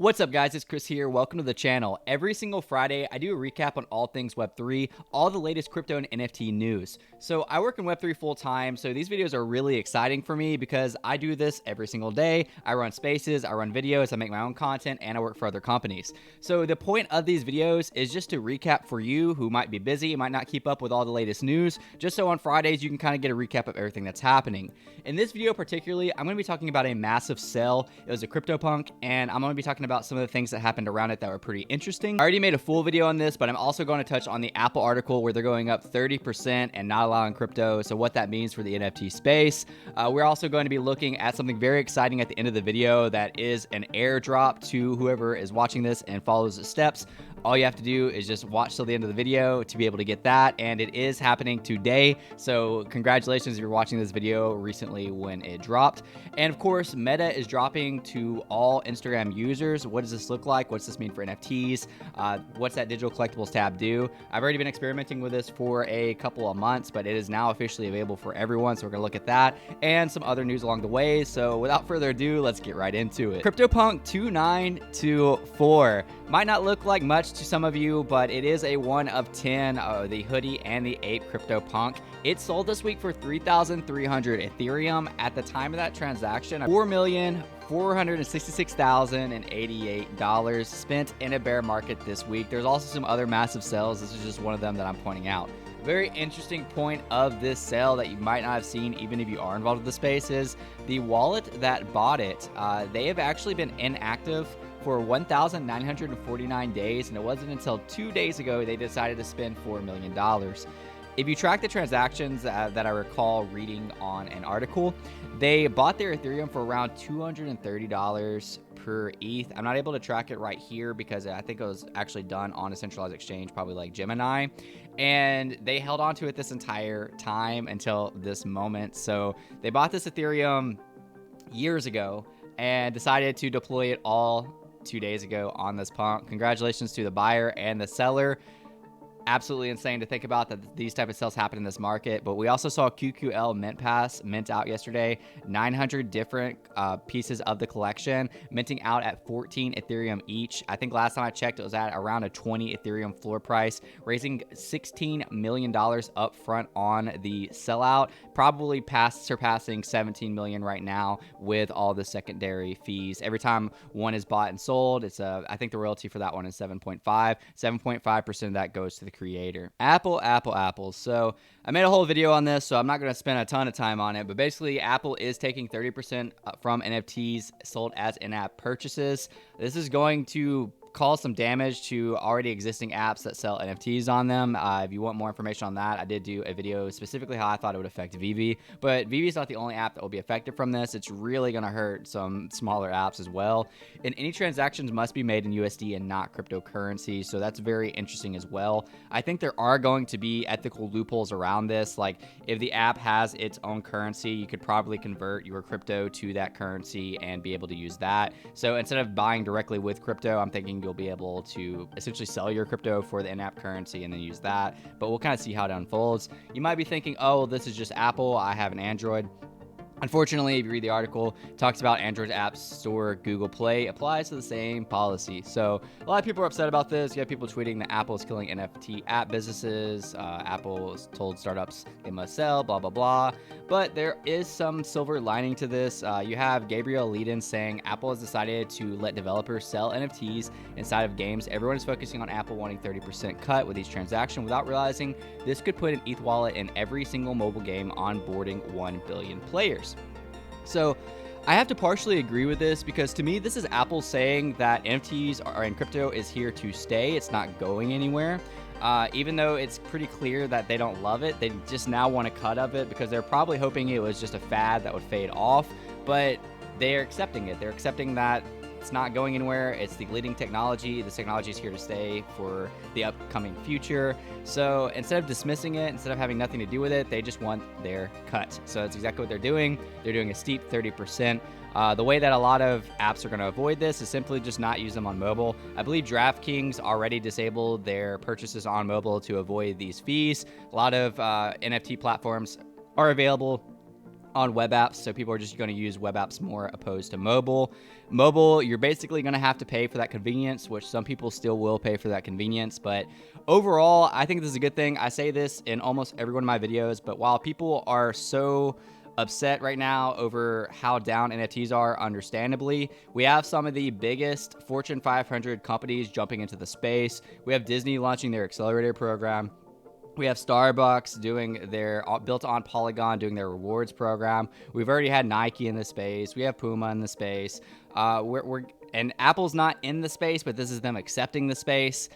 What's up, guys? It's Chris here. Welcome to the channel. Every single Friday, I do a recap on all things Web3, all the latest crypto and NFT news. So I work in Web3 full time, so these videos are really exciting for me because I do this every single day. I run spaces, I run videos, I make my own content, and I work for other companies. So the point of these videos is just to recap for you who might be busy, might not keep up with all the latest news, just so on Fridays you can kind of get a recap of everything that's happening. In this video particularly, I'm going to be talking about a massive sell. It was a CryptoPunk, and I'm going to be talking about some of the things that happened around it that were pretty interesting. I already made a full video on this, but I'm also going to touch on the Apple article where they're going up 30% and not allowing crypto, so what that means for the NFT space. We're also going to be looking at something very exciting at the end of the video that is an airdrop to whoever is watching this and follows the steps. All you have to do is just watch till the end of the video to be able to get that, and it is happening today, so congratulations if you're watching this video recently when it dropped. And of course, Meta is dropping to all Instagram users. What does this look like? What's this mean for NFTs? What's that digital collectibles tab do? I've already been experimenting with this for a couple of months, but it is now officially available for everyone, so we're gonna look at that and some other news along the way. So without further ado, let's get right into it. CryptoPunk 2924 might not look like much to some of you, but it is a 1 of 10, the hoodie and the ape CryptoPunk. It sold this week for 3,300 Ethereum. At the time of that transaction, $4,466,088 spent in a bear market this week. There's also some other massive sales. This is just one of them that I'm pointing out. A very interesting point of this sale that you might not have seen even if you are involved with the space is the wallet that bought it. They have actually been inactive for 1,949 days, and it wasn't until 2 days ago they decided to spend $4 million. If you track the transactions that I recall reading on an article, they bought their Ethereum for around $230 per ETH. I'm not able to track it right here because I think it was actually done on a centralized exchange, probably like Gemini, and they held on to it this entire time until this moment. So they bought this Ethereum years ago and decided to deploy it all 2 days ago on this punk. Congratulations to the buyer and the seller. Absolutely insane to think about that these type of sales happen in this market. But we also saw QQL Mint Pass mint out yesterday, 900 different pieces of the collection minting out at 14 Ethereum each. I think last time I checked it was at around a 20 Ethereum floor price, raising $16 million up front on the sellout, probably surpassing 17 million right now with all the secondary fees. Every time one is bought and sold, it's I think the royalty for that one is 7.5% of that goes to the creator. Apple. So I made a whole video on this, so I'm not going to spend a ton of time on it, but basically Apple is taking 30% from NFTs sold as in-app purchases. This is going to cause some damage to already existing apps that sell NFTs on them. If you want more information on that, I did do a video specifically how I thought it would affect Vivi, but Vivi is not the only app that will be affected from this. It's really going to hurt some smaller apps as well. And any transactions must be made in USD and not cryptocurrency, so that's very interesting as well. I think there are going to be ethical loopholes around this. Like if the app has its own currency, you could probably convert your crypto to that currency and be able to use that. So instead of buying directly with crypto, I'm thinking you'll be able to essentially sell your crypto for the in-app currency and then use that. But we'll kind of see how it unfolds. You might be thinking, oh, this is just Apple. I have an Android. Unfortunately, if you read the article, it talks about Android App Store, Google Play applies to the same policy. So a lot of people are upset about this. You have people tweeting that Apple is killing NFT app businesses. Apple has told startups they must sell, blah, blah, blah. But there is some silver lining to this. You have Gabriel Leedon saying Apple has decided to let developers sell NFTs inside of games. Everyone is focusing on Apple wanting 30% cut with each transaction without realizing this could put an ETH wallet in every single mobile game onboarding 1 billion players. So I have to partially agree with this because to me, this is Apple saying that NFTs and crypto is here to stay. It's not going anywhere. Even though it's pretty clear that they don't love it, they just now want a cut of it because they're probably hoping it was just a fad that would fade off, but they're accepting it. They're accepting that it's not going anywhere. It's the leading technology. This technology is here to stay for the upcoming future. So instead of dismissing it, instead of having nothing to do with it, they just want their cut. So that's exactly what they're doing. They're doing a steep 30%. The way that a lot of apps are going to avoid this is simply just not use them on mobile. I believe DraftKings already disabled their purchases on mobile to avoid these fees. A lot of NFT platforms are available on web apps, so people are just going to use web apps more opposed to mobile. Mobile, you're basically going to have to pay for that convenience, which some people still will pay for that convenience, but overall, I think this is a good thing. I say this in almost every one of my videos, but while people are so upset right now over how down NFTs are, understandably, we have some of the biggest Fortune 500 companies jumping into the space. We have Disney launching their accelerator program. We have Starbucks doing their built on Polygon, doing their rewards program. We've already had Nike in the space. We have Puma in the space. And Apple's not in the space, but this is them accepting the space.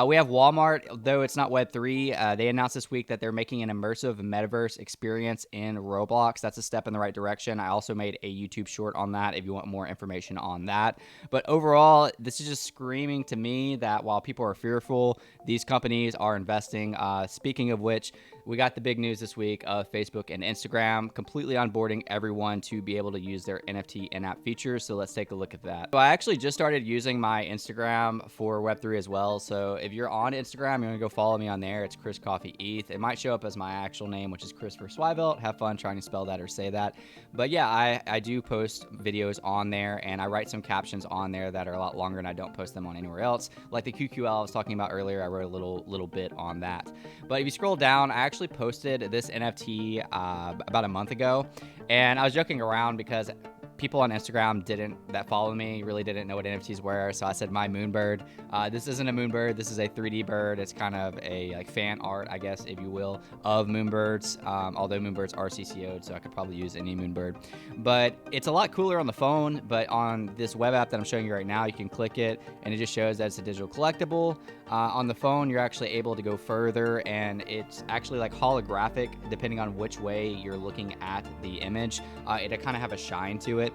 We have Walmart, though it's not Web3. They announced this week that they're making an immersive metaverse experience in Roblox. That's a step in the right direction. I also made a YouTube short on that if you want more information on that. But overall, this is just screaming to me that while people are fearful, these companies are investing. Speaking of which, we got the big news this week of Facebook and Instagram completely onboarding everyone to be able to use their NFT in-app features. So let's take a look at that. So I actually just started using my Instagram for Web3 as well. So if you're on Instagram, you want to go follow me on there. It's Chris Coffee ETH. It might show up as my actual name, which is Christopher Swivelt. Have fun trying to spell that or say that. But yeah, I do post videos on there, and I write some captions on there that are a lot longer, and I don't post them on anywhere else. Like the QQL I was talking about earlier, I wrote a little bit on that. But if you scroll down, I actually posted this NFT about a month ago, and I was joking around because people on Instagram that follow me really didn't know what NFTs were. So I said my moonbird. This isn't a moonbird. This is a 3D bird. It's kind of a like fan art, I guess, if you will, of moonbirds. Although moonbirds are CCO'd, so I could probably use any moonbird. But it's a lot cooler on the phone. But on this web app that I'm showing you right now, you can click it, and it just shows that it's a digital collectible. On the phone, you're actually able to go further, and it's actually like holographic depending on which way you're looking at the image. It kind of have a shine to it,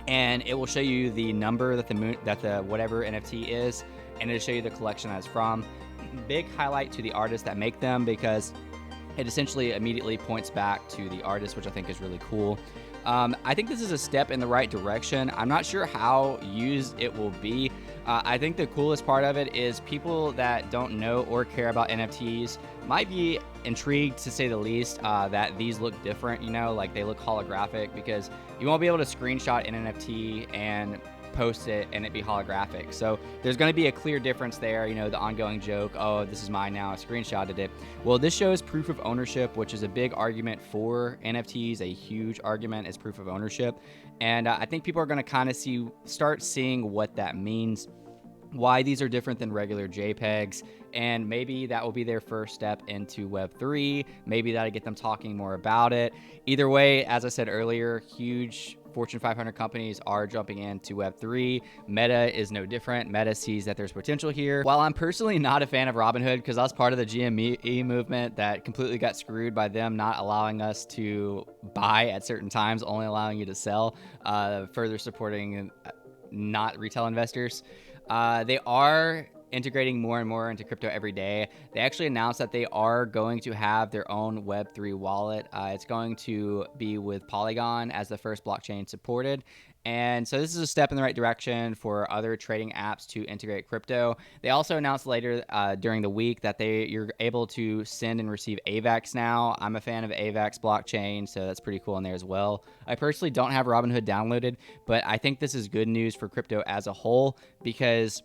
and it will show you the number that the whatever NFT is, and it'll show you the collection that it's from. Big highlight to the artists that make them, because it essentially immediately points back to the artist, which I think is really cool. I think this is a step in the right direction. I'm not sure how used it will be. I think the coolest part of it is people that don't know or care about NFTs might be intrigued, to say the least, that these look different, like they look holographic, because you won't be able to screenshot an NFT and post it and it be holographic. So there's going to be a clear difference there. The ongoing joke, oh, this is mine now, I screenshotted it. Well, this shows proof of ownership, which is a big argument for NFTs. A huge argument is proof of ownership. And I think people are going to kind of start seeing what that means, why these are different than regular JPEGs, and maybe that will be their first step into Web3. Maybe that'll get them talking more about it. Either way, as I said earlier, huge Fortune 500 companies are jumping into Web3. Meta is no different. Meta sees that there's potential here. While I'm personally not a fan of Robinhood, because I was part of the GME movement that completely got screwed by them not allowing us to buy at certain times, only allowing you to sell, further supporting not retail investors. They are integrating more and more into crypto every day. They actually announced that they are going to have their own Web3 wallet. It's going to be with Polygon as the first blockchain supported. And so this is a step in the right direction for other trading apps to integrate crypto. They also announced later during the week that you're able to send and receive AVAX now. I'm a fan of AVAX blockchain, so that's pretty cool in there as well. I personally don't have Robinhood downloaded, but I think this is good news for crypto as a whole, because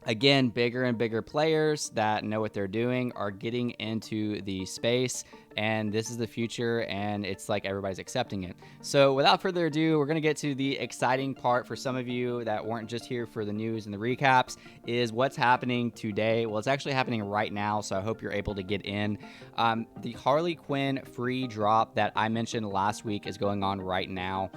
again, bigger and bigger players that know what they're doing are getting into the space, and this is the future, and it's like everybody's accepting it. So without further ado, we're going to get to the exciting part for some of you that weren't just here for the news and the recaps, is what's happening today. Well, it's actually happening right now, so I hope you're able to get in. The Harley Quinn free drop that I mentioned last week is going on right now.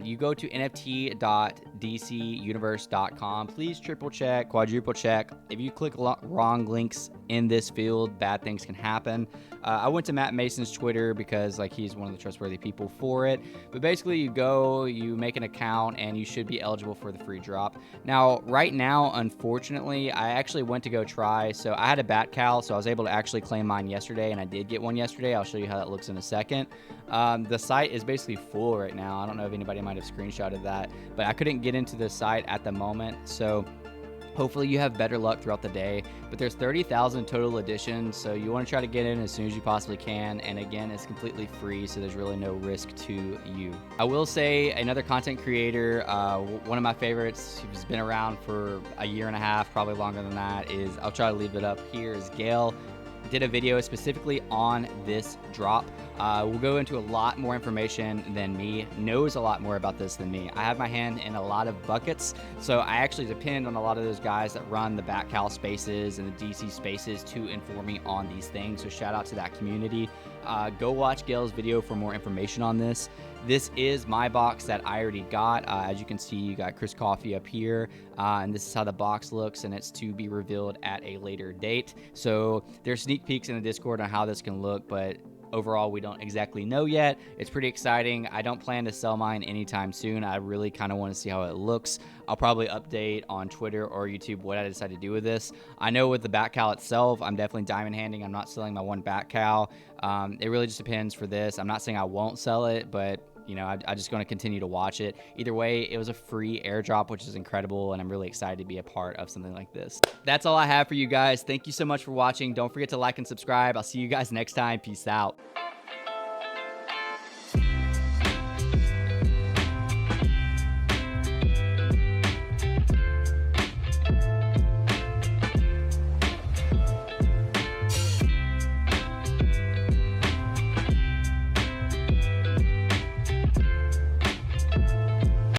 You go to nft.dcuniverse.com. Please triple check, quadruple check. If you click wrong links in this field, bad things can happen. I went to Matt Mason's Twitter because he's one of the trustworthy people for it. But basically, you make an account, and you should be eligible for the free drop. Now, right now, unfortunately, I actually went to go try. So I had a bat cow, so I was able to actually claim mine yesterday, and I did get one yesterday. I'll show you how that looks in a second. The site is basically full right now. I don't know if anybody might have screenshotted that, but I couldn't get into the site at the moment. So Hopefully you have better luck throughout the day, but there's 30,000 total editions, so you want to try to get in as soon as you possibly can. And again, it's completely free, so there's really no risk to you. I will say another content creator, one of my favorites, who's been around for a year and a half, probably longer than that, is, I'll try to leave it up here, is Gail. Did a video specifically on this drop. We'll go into a lot more information than me, knows a lot more about this than me. I have my hand in a lot of buckets, so I actually depend on a lot of those guys that run the BatCal spaces and the DC spaces to inform me on these things. So shout out to that community. Go watch Gail's video for more information on this. This is my box that I already got. As you can see, you got Chris Coffee up here, and this is how the box looks, and it's to be revealed at a later date. So there's sneak peeks in the Discord on how this can look, but overall, we don't exactly know yet. It's pretty exciting. I don't plan to sell mine anytime soon. I really kind of want to see how it looks. I'll probably update on Twitter or YouTube what I decide to do with this. I know with the BatCal itself, I'm definitely diamond handing. I'm not selling my one BatCal. It really just depends for this. I'm not saying I won't sell it, but you know, I'm just going to continue to watch it. Either way, it was a free airdrop, which is incredible, and I'm really excited to be a part of something like this. That's all I have for you guys. Thank you so much for watching. Don't forget to like and subscribe. I'll see you guys next time. Peace out.